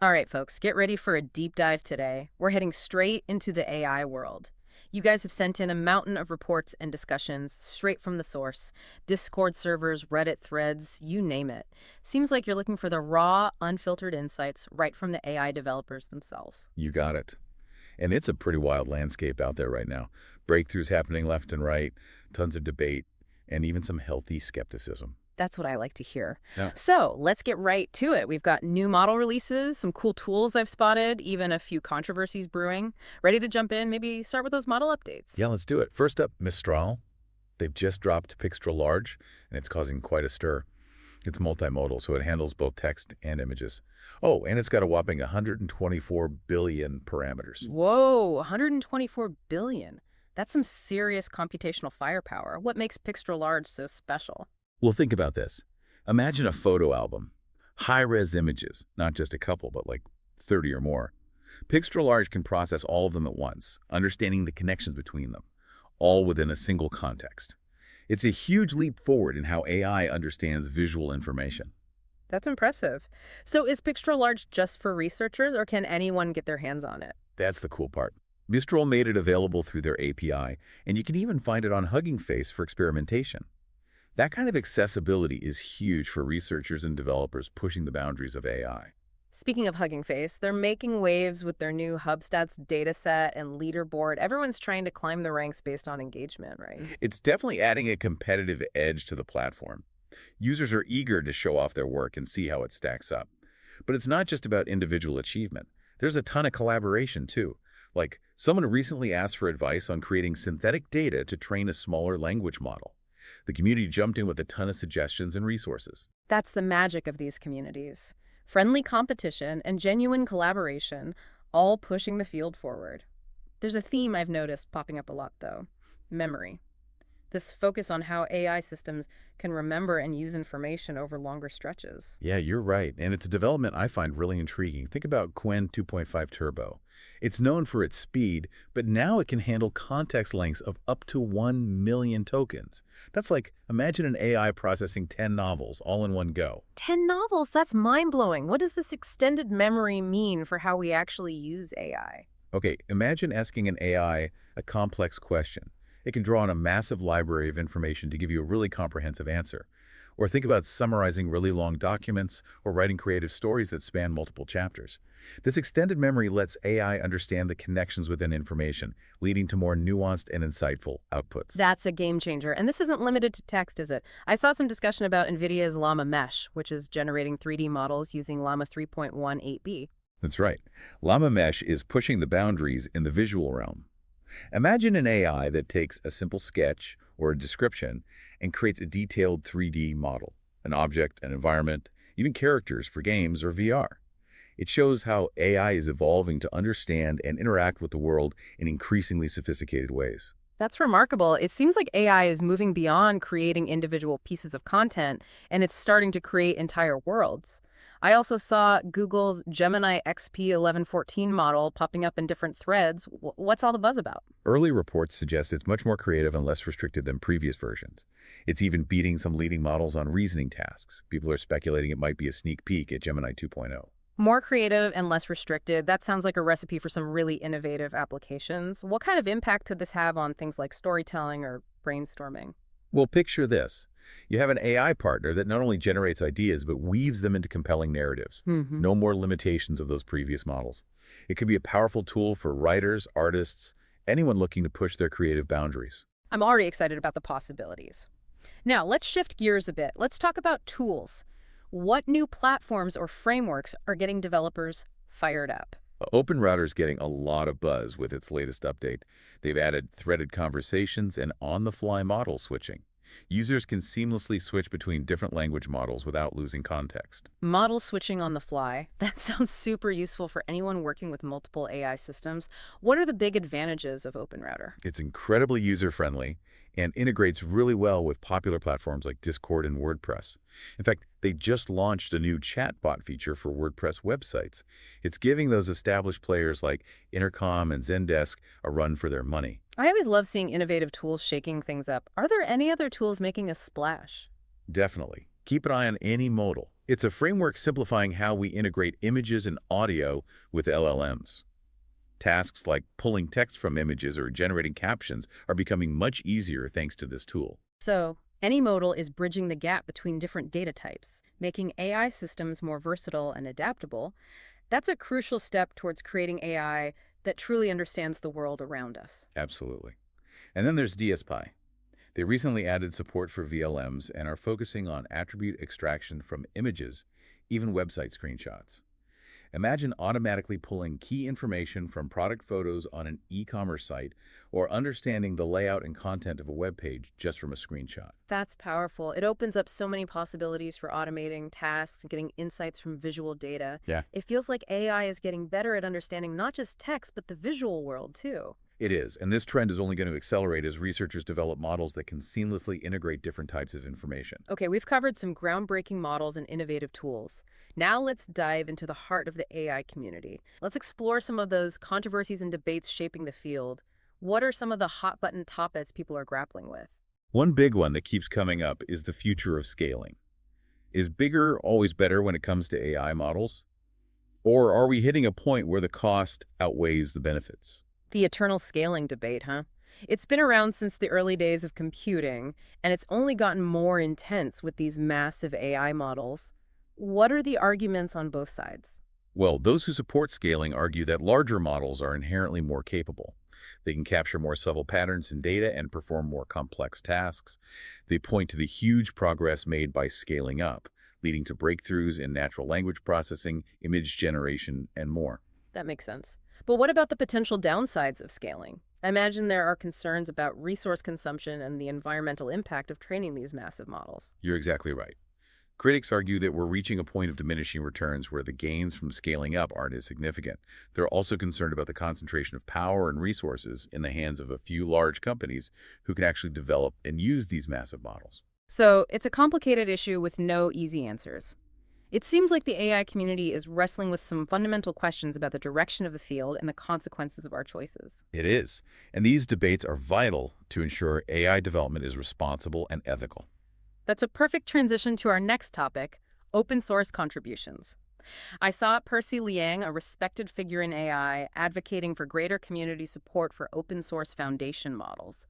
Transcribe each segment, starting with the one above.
All right, folks, get ready for a deep dive today. We're heading straight into the AI world. You guys have sent in a mountain of reports and discussions straight from the source. Discord servers, Reddit threads, you name it. Seems like you're looking for the raw, unfiltered insights right from the AI developers themselves. You got it. And it's a pretty wild landscape out there right now. Breakthroughs happening left and right, tons of debate, and even some healthy skepticism. That's what I like to hear. Yeah. So let's get right to it. We've got new model releases, some cool tools I've spotted, even a few controversies brewing. Ready to jump in? Maybe start with those model updates. Yeah, let's do it. First up, Mistral. They've just dropped Pixtral Large, and it's causing quite a stir. It's multimodal, so it handles both text and images. Oh, and it's got a whopping 124 billion parameters. Whoa, 124 billion. That's some serious computational firepower. What makes Pixtral Large so special? Well, think about this. Imagine a photo album. High-res images, not just a couple, but like 30 or more. Pixtral Large can process all of them at once, understanding the connections between them, all within a single context. It's a huge leap forward in how AI understands visual information. That's impressive. So is Pixtral Large just for researchers, or can anyone get their hands on it? That's the cool part. Mistral made it available through their API, and you can even find it on Hugging Face for experimentation. That kind of accessibility is huge for researchers and developers pushing the boundaries of AI. Speaking of Hugging Face, they're making waves with their new HubStats dataset and leaderboard. Everyone's trying to climb the ranks based on engagement, right? It's definitely adding a competitive edge to the platform. Users are eager to show off their work and see how it stacks up. But it's not just about individual achievement. There's a ton of collaboration, too. Like, someone recently asked for advice on creating synthetic data to train a smaller language model. The community jumped in with a ton of suggestions and resources. That's the magic of these communities. Friendly competition and genuine collaboration, all pushing the field forward. There's a theme I've noticed popping up a lot, though. Memory. This focus on how AI systems can remember and use information over longer stretches. Yeah, you're right. And it's a development I find really intriguing. Think about Qwen 2.5 Turbo. It's known for its speed, but now it can handle context lengths of up to 1 million tokens. That's like, imagine an AI processing 10 novels all in one go. 10 novels? That's mind-blowing. What does this extended memory mean for how we actually use AI? Okay, imagine asking an AI a complex question. It can draw on a massive library of information to give you a really comprehensive answer. Or think about summarizing really long documents or writing creative stories that span multiple chapters. This extended memory lets AI understand the connections within information, leading to more nuanced and insightful outputs. That's a game changer. And this isn't limited to text, is it? I saw some discussion about Nvidia's LLaMA-Mesh, which is generating 3D models using Llama 3.18b. That's right. LLaMA-Mesh is pushing the boundaries in the visual realm. Imagine an AI that takes a simple sketch or a description and creates a detailed 3D model, an object, an environment, even characters for games or VR. It shows how AI is evolving to understand and interact with the world in increasingly sophisticated ways. That's remarkable. It seems like AI is moving beyond creating individual pieces of content, and it's starting to create entire worlds. I also saw Google's Gemini XP 1114 model popping up in different threads. What's all the buzz about? Early reports suggest it's much more creative and less restricted than previous versions. It's even beating some leading models on reasoning tasks. People are speculating it might be a sneak peek at Gemini 2.0. More creative and less restricted. That sounds like a recipe for some really innovative applications. What kind of impact could this have on things like storytelling or brainstorming? Well, picture this. You have an AI partner that not only generates ideas, but weaves them into compelling narratives. No more limitations of those previous models. It could be a powerful tool for writers, artists, anyone looking to push their creative boundaries. I'm already excited about the possibilities. Now, let's shift gears a bit. Let's talk about tools. What new platforms or frameworks are getting developers fired up? OpenRouter is getting a lot of buzz with its latest update. They've added threaded conversations and on-the-fly model switching. Users can seamlessly switch between different language models without losing context. Model switching on the fly. That sounds super useful for anyone working with multiple AI systems. What are the big advantages of OpenRouter? It's incredibly user-friendly and integrates really well with popular platforms like Discord and WordPress. In fact, they just launched a new chatbot feature for WordPress websites. It's giving those established players like Intercom and Zendesk a run for their money. I always love seeing innovative tools shaking things up. Are there any other tools making a splash? Definitely. Keep an eye on Modal. It's a framework simplifying how we integrate images and audio with LLMs. Tasks like pulling text from images or generating captions are becoming much easier thanks to this tool. So, any modal is bridging the gap between different data types, making AI systems more versatile and adaptable. That's a crucial step towards creating AI that truly understands the world around us. Absolutely. And then there's DSPy. They recently added support for VLMs and are focusing on attribute extraction from images, even website screenshots. Imagine automatically pulling key information from product photos on an e-commerce site or understanding the layout and content of a web page just from a screenshot. That's powerful. It opens up so many possibilities for automating tasks and getting insights from visual data. Yeah, It feels like AI is getting better at understanding not just text, but the visual world, too. it is, and this trend is only going to accelerate as researchers develop models that can seamlessly integrate different types of information. Okay, we've covered some groundbreaking models and innovative tools. Now let's dive into the heart of the AI community. Let's explore some of those controversies and debates shaping the field. What are some of the hot-button topics people are grappling with? One big one that keeps coming up is the future of scaling. Is bigger always better when it comes to AI models? Or are we hitting a point where the cost outweighs the benefits? The eternal scaling debate, huh? It's been around since the early days of computing, and it's only gotten more intense with these massive AI models. What are the arguments on both sides? Well, those who support scaling argue that larger models are inherently more capable. They can capture more subtle patterns in data and perform more complex tasks. They point to the huge progress made by scaling up, leading to breakthroughs in natural language processing, image generation, and more. That makes sense. But what about the potential downsides of scaling? I imagine there are concerns about resource consumption and the environmental impact of training these massive models. You're exactly right. Critics argue that we're reaching a point of diminishing returns where the gains from scaling up aren't as significant. They're also concerned about the concentration of power and resources in the hands of a few large companies who can actually develop and use these massive models. So it's a complicated issue with no easy answers. It seems like the AI community is wrestling with some fundamental questions about the direction of the field and the consequences of our choices. It is, and these debates are vital to ensure AI development is responsible and ethical. That's a perfect transition to our next topic, open source contributions. I saw Percy Liang, a respected figure in AI, advocating for greater community support for open source foundation models.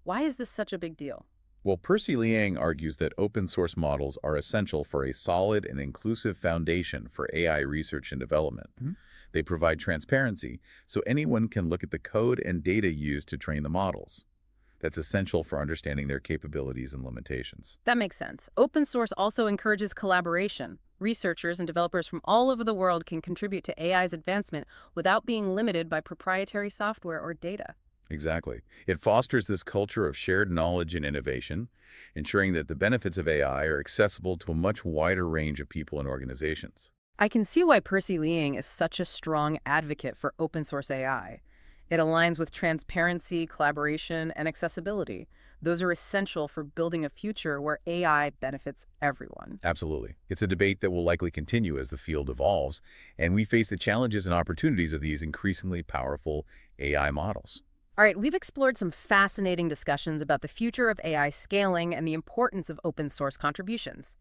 Why is this such a big deal? Well, Percy Liang argues that open source models are essential for a solid and inclusive foundation for AI research and development. They provide transparency, so anyone can look at the code and data used to train the models. That's essential for understanding their capabilities and limitations. That makes sense. Open source also encourages collaboration. Researchers and developers from all over the world can contribute to AI's advancement without being limited by proprietary software or data. Exactly. It fosters this culture of shared knowledge and innovation, ensuring that the benefits of AI are accessible to a much wider range of people and organizations. I can see why Percy Liang is such a strong advocate for open source AI. It aligns with transparency, collaboration, and accessibility. Those are essential for building a future where AI benefits everyone. Absolutely. It's a debate that will likely continue as the field evolves, and we face the challenges and opportunities of these increasingly powerful AI models. All right, we've explored some fascinating discussions about the future of AI scaling and the importance of open source contributions.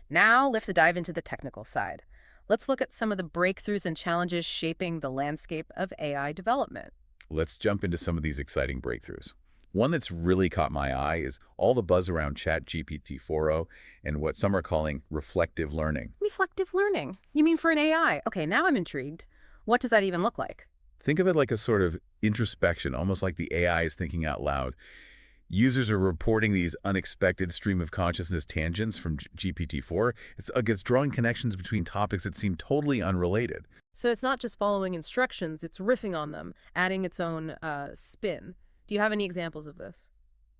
Now, let's dive into the technical side. Let's look at some of the breakthroughs and challenges shaping the landscape of AI development. Let's jump into some of these exciting breakthroughs. One that's really caught my eye is all the buzz around ChatGPT 4.0 and what some are calling reflective learning. Reflective learning? You mean for an AI? Okay, now I'm intrigued. What does that even look like? Think of it like a sort of introspection, almost like the AI is thinking out loud. Users are reporting these unexpected stream of consciousness tangents from GPT-4. It's drawing connections between topics that seem totally unrelated. So it's not just following instructions, it's riffing on them, adding its own spin. Do you have any examples of this?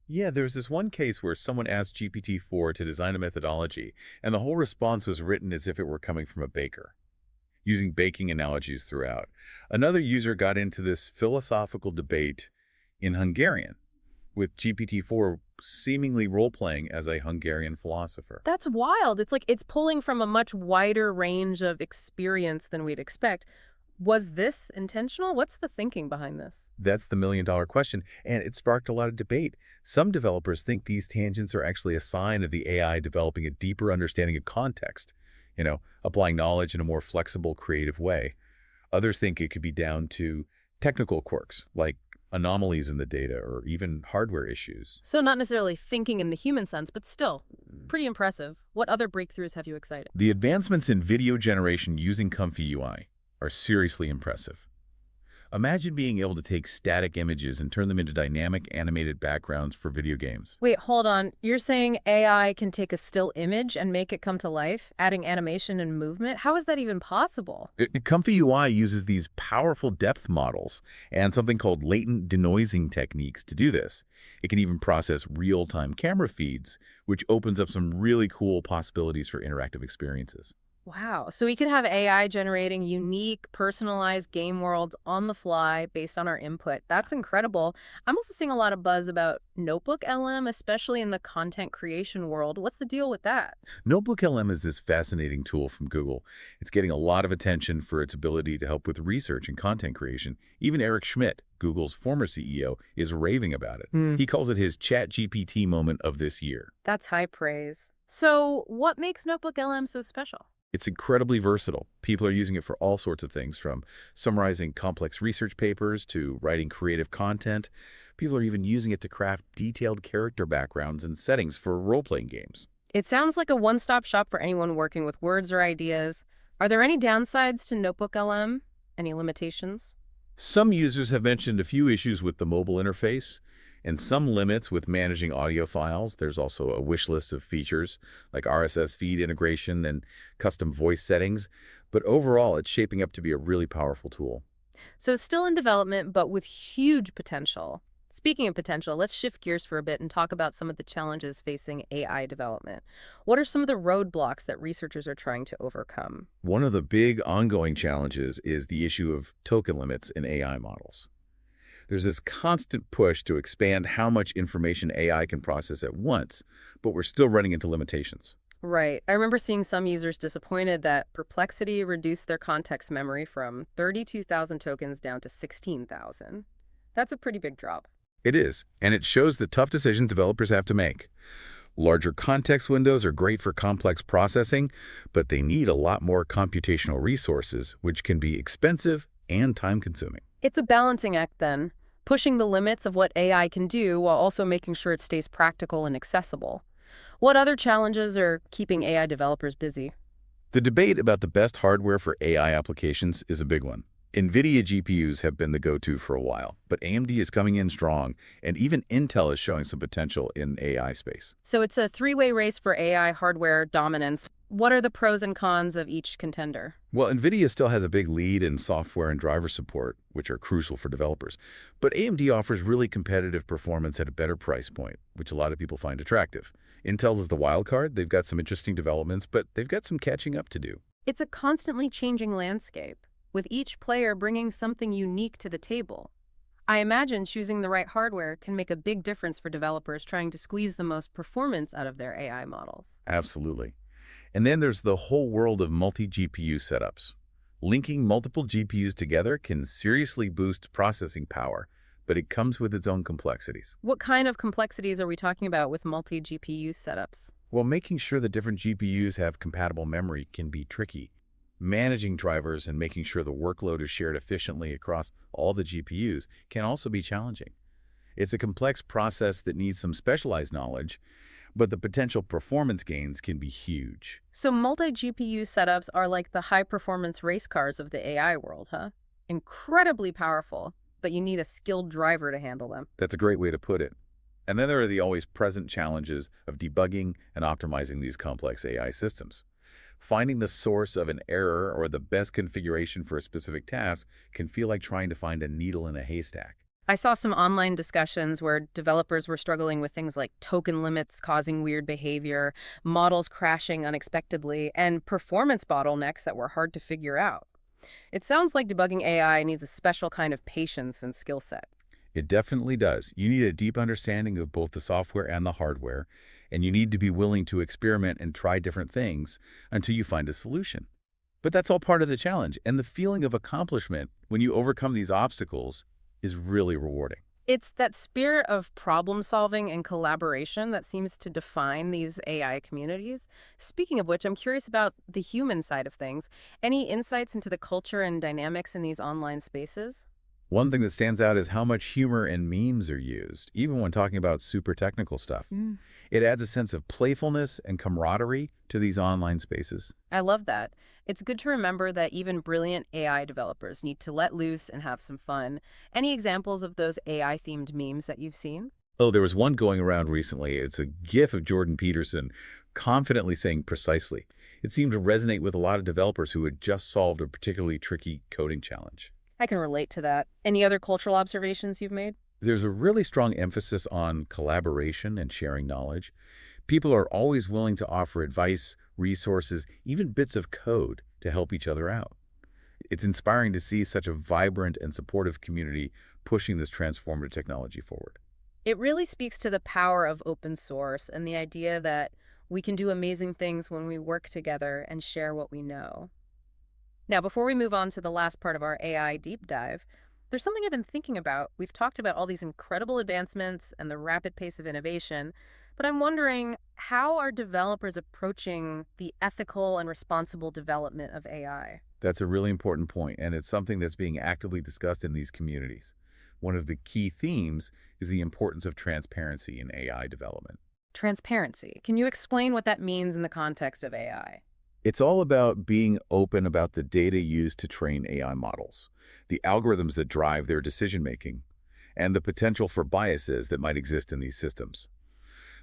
Yeah, there was this one case where someone asked GPT-4 to design a methodology, and the whole response was written as if it were coming from a baker, using baking analogies throughout. Another user got into this philosophical debate in Hungarian, with GPT-4 seemingly role-playing as a Hungarian philosopher. That's wild. It's like it's pulling from a much wider range of experience than we'd expect. Was this intentional? What's the thinking behind this? That's the million-dollar question, and it sparked a lot of debate. Some developers think these tangents are actually a sign of the AI developing a deeper understanding of context, applying knowledge in a more flexible, creative way. Others think it could be down to technical quirks, like anomalies in the data or even hardware issues. So not necessarily thinking in the human sense, but still, pretty impressive. What other breakthroughs have you excited? The advancements in video generation using Comfy UI are seriously impressive. Imagine being able to take static images and turn them into dynamic animated backgrounds for video games. Wait, hold on. You're saying AI can take a still image and make it come to life, adding animation and movement? How is that even possible? Comfy UI uses these powerful depth models and something called latent denoising techniques to do this. It can even process real-time camera feeds, which opens up some really cool possibilities for interactive experiences. Wow. So we could have AI generating unique, personalized game worlds on the fly based on our input. That's incredible. I'm also seeing a lot of buzz about NotebookLM, especially in the content creation world. What's the deal with that? NotebookLM is this fascinating tool from Google. It's getting a lot of attention for its ability to help with research and content creation. Even Eric Schmidt, Google's former CEO, is raving about it. He calls it his ChatGPT moment of this year. That's high praise. So what makes NotebookLM so special? It's incredibly versatile. People are using it for all sorts of things, from summarizing complex research papers to writing creative content. People are even using it to craft detailed character backgrounds and settings for role-playing games. It sounds like a one-stop shop for anyone working with words or ideas. Are there any downsides to NotebookLM? Any limitations? Some users have mentioned a few issues with the mobile interface and some limits with managing audio files. There's also a wish list of features like RSS feed integration and custom voice settings. But overall, it's shaping up to be a really powerful tool. So still in development, but with huge potential. Speaking of potential, let's shift gears for a bit and talk about some of the challenges facing AI development. What are some of the roadblocks that researchers are trying to overcome? One of the big ongoing challenges is the issue of token limits in AI models. There's this constant push to expand how much information AI can process at once, but we're still running into limitations. Right. I remember seeing some users disappointed that Perplexity reduced their context memory from 32,000 tokens down to 16,000. That's a pretty big drop. It is, and it shows the tough decisions developers have to make. Larger context windows are great for complex processing, but they need a lot more computational resources, which can be expensive and time-consuming. It's a balancing act then, pushing the limits of what AI can do while also making sure it stays practical and accessible. What other challenges are keeping AI developers busy? The debate about the best hardware for AI applications is a big one. Nvidia GPUs have been the go-to for a while, but AMD is coming in strong, and even Intel is showing some potential in the AI space. So it's a three-way race for AI hardware dominance. What are the pros and cons of each contender? Well, Nvidia still has a big lead in software and driver support, which are crucial for developers. But AMD offers really competitive performance at a better price point, which a lot of people find attractive. Intel is the wild card. They've got some interesting developments, but they've got some catching up to do. It's a constantly changing landscape, with each player bringing something unique to the table. I imagine choosing the right hardware can make a big difference for developers trying to squeeze the most performance out of their AI models. Absolutely. And then there's the whole world of multi-GPU setups. Linking multiple GPUs together can seriously boost processing power, but it comes with its own complexities. What kind of complexities are we talking about with multi-GPU setups? Well, making sure that different GPUs have compatible memory can be tricky. Managing drivers and making sure the workload is shared efficiently across all the GPUs can also be challenging. It's a complex process that needs some specialized knowledge, but the potential performance gains can be huge. So multi-GPU setups are like the high-performance race cars of the AI world, huh? Incredibly powerful, but you need a skilled driver to handle them. That's a great way to put it. And then there are the always present challenges of debugging and optimizing these complex AI systems. Finding the source of an error or the best configuration for a specific task can feel like trying to find a needle in a haystack. I saw some online discussions where developers were struggling with things like token limits causing weird behavior, models crashing unexpectedly, and performance bottlenecks that were hard to figure out. It sounds like debugging AI needs a special kind of patience and skill set. It definitely does. You need a deep understanding of both the software and the hardware, and you need to be willing to experiment and try different things until you find a solution. But that's all part of the challenge, and the feeling of accomplishment when you overcome these obstacles is really rewarding. It's that spirit of problem solving and collaboration that seems to define these AI communities. Speaking of which, I'm curious about the human side of things. Any insights into the culture and dynamics in these online spaces? One thing that stands out is how much humor and memes are used, even when talking about super technical stuff. Mm. It adds a sense of playfulness and camaraderie to these online spaces. I love that. It's good to remember that even brilliant AI developers need to let loose and have some fun. Any examples of those AI-themed memes that you've seen? Oh, there was one going around recently. It's a GIF of Jordan Peterson confidently saying precisely. It seemed to resonate with a lot of developers who had just solved a particularly tricky coding challenge. I can relate to that. Any other cultural observations you've made? There's a really strong emphasis on collaboration and sharing knowledge. People are always willing to offer advice, resources, even bits of code to help each other out. It's inspiring to see such a vibrant and supportive community pushing this transformative technology forward. It really speaks to the power of open source and the idea that we can do amazing things when we work together and share what we know. Now, before we move on to the last part of our AI deep dive, there's something I've been thinking about. We've talked about all these incredible advancements and the rapid pace of innovation, but I'm wondering, how are developers approaching the ethical and responsible development of AI? That's a really important point, and it's something that's being actively discussed in these communities. One of the key themes is the importance of transparency in AI development. Transparency. Can you explain what that means in the context of AI? It's all about being open about the data used to train AI models, the algorithms that drive their decision-making, and the potential for biases that might exist in these systems.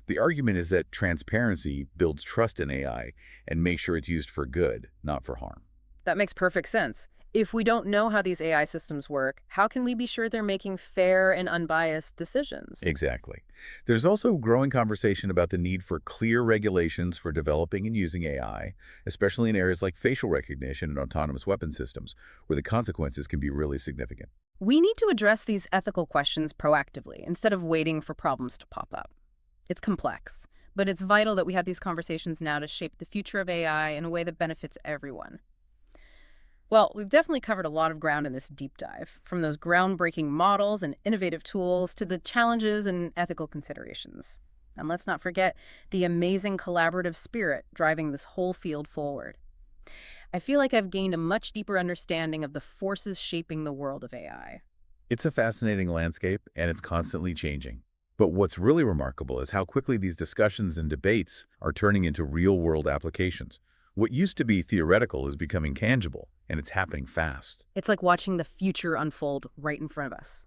The argument is that transparency builds trust in AI and makes sure it's used for good, not for harm. That makes perfect sense. If we don't know how these AI systems work, how can we be sure they're making fair and unbiased decisions? Exactly. There's also growing conversation about the need for clear regulations for developing and using AI, especially in areas like facial recognition and autonomous weapon systems, where the consequences can be really significant. We need to address these ethical questions proactively instead of waiting for problems to pop up. It's complex, but it's vital that we have these conversations now to shape the future of AI in a way that benefits everyone. Well, we've definitely covered a lot of ground in this deep dive, from those groundbreaking models and innovative tools to the challenges and ethical considerations. And let's not forget the amazing collaborative spirit driving this whole field forward. I feel like I've gained a much deeper understanding of the forces shaping the world of AI. It's a fascinating landscape, and it's constantly changing. But what's really remarkable is how quickly these discussions and debates are turning into real-world applications. What used to be theoretical is becoming tangible, and it's happening fast. It's like watching the future unfold right in front of us.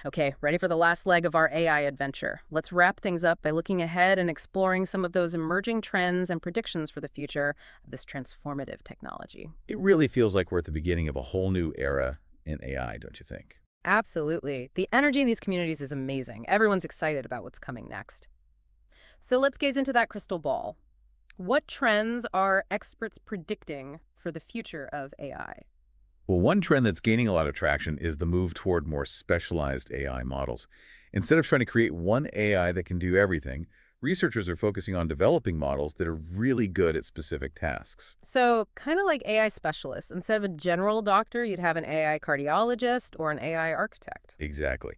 Okay, ready for the last leg of our AI adventure. Let's wrap things up by looking ahead and exploring some of those emerging trends and predictions for the future of this transformative technology. It really feels like we're at the beginning of a whole new era in AI, don't you think? Absolutely. The energy in these communities is amazing. Everyone's excited about what's coming next. So let's gaze into that crystal ball. What trends are experts predicting for the future of AI? Well, one trend that's gaining a lot of traction is the move toward more specialized AI models. Instead of trying to create one AI that can do everything, researchers are focusing on developing models that are really good at specific tasks. So kind of like AI specialists. Instead of a general doctor, you'd have an AI cardiologist or an AI architect. Exactly.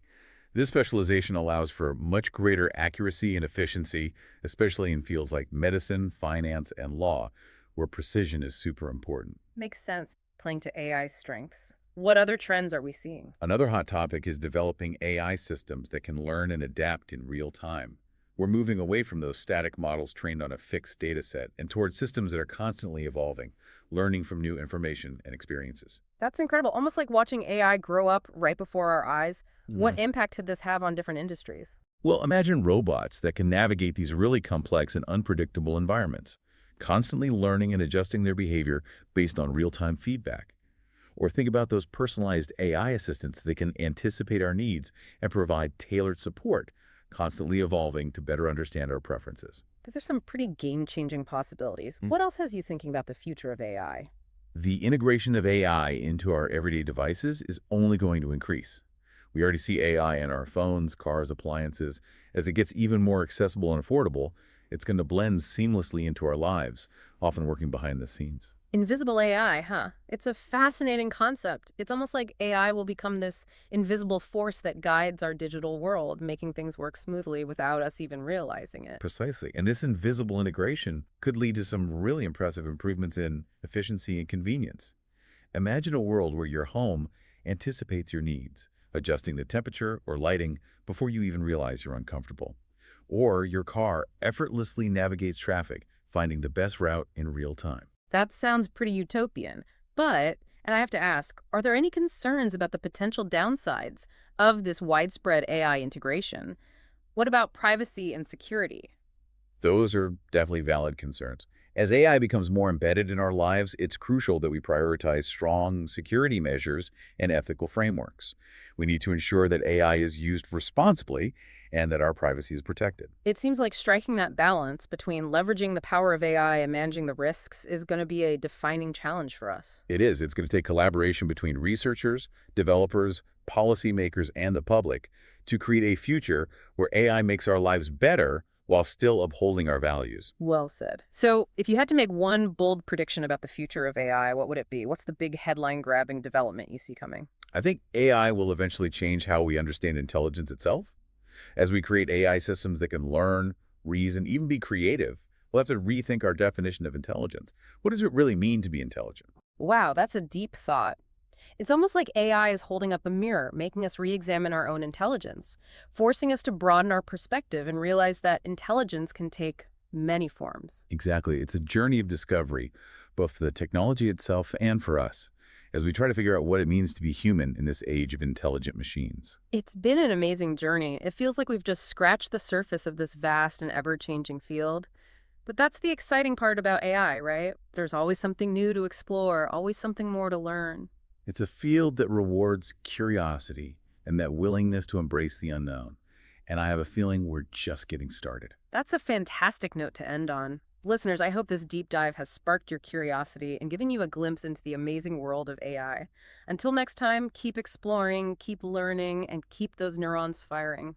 This specialization allows for much greater accuracy and efficiency, especially in fields like medicine, finance, and law, where precision is super important. Makes sense, playing to AI's strengths. What other trends are we seeing? Another hot topic is developing AI systems that can learn and adapt in real time. We're moving away from those static models trained on a fixed data set and towards systems that are constantly evolving, learning from new information and experiences. That's incredible. Almost like watching AI grow up right before our eyes. What impact could this have on different industries? Well, imagine robots that can navigate these really complex and unpredictable environments, constantly learning and adjusting their behavior based on real-time feedback. Or think about those personalized AI assistants that can anticipate our needs and provide tailored support, constantly evolving to better understand our preferences. These are some pretty game-changing possibilities. What else has you thinking about the future of AI? The integration of AI into our everyday devices is only going to increase. We already see AI in our phones, cars, appliances. As it gets even more accessible and affordable, it's going to blend seamlessly into our lives, often working behind the scenes. Invisible AI, huh? It's a fascinating concept. It's almost like AI will become this invisible force that guides our digital world, making things work smoothly without us even realizing it. Precisely. And this invisible integration could lead to some really impressive improvements in efficiency and convenience. Imagine a world where your home anticipates your needs, adjusting the temperature or lighting before you even realize you're uncomfortable. Or your car effortlessly navigates traffic, finding the best route in real time. That sounds pretty utopian. But, and I have to ask, are there any concerns about the potential downsides of this widespread AI integration? What about privacy and security? Those are definitely valid concerns. As AI becomes more embedded in our lives, it's crucial that we prioritize strong security measures and ethical frameworks. We need to ensure that AI is used responsibly and that our privacy is protected. It seems like striking that balance between leveraging the power of AI and managing the risks is going to be a defining challenge for us. It is. It's going to take collaboration between researchers, developers, policymakers, and the public to create a future where AI makes our lives better while still upholding our values. Well said. So, if you had to make one bold prediction about the future of AI, what would it be? What's the big headline-grabbing development you see coming? I think AI will eventually change how we understand intelligence itself. As we create AI systems that can learn, reason, even be creative, we'll have to rethink our definition of intelligence. What does it really mean to be intelligent? Wow, that's a deep thought. It's almost like AI is holding up a mirror, making us re-examine our own intelligence, forcing us to broaden our perspective and realize that intelligence can take many forms. Exactly. It's a journey of discovery, both for the technology itself and for us, as we try to figure out what it means to be human in this age of intelligent machines. It's been an amazing journey. It feels like we've just scratched the surface of this vast and ever-changing field. But that's the exciting part about AI, right? There's always something new to explore, always something more to learn. It's a field that rewards curiosity and that willingness to embrace the unknown. And I have a feeling we're just getting started. That's a fantastic note to end on. Listeners, I hope this deep dive has sparked your curiosity and given you a glimpse into the amazing world of AI. Until next time, keep exploring, keep learning, and keep those neurons firing.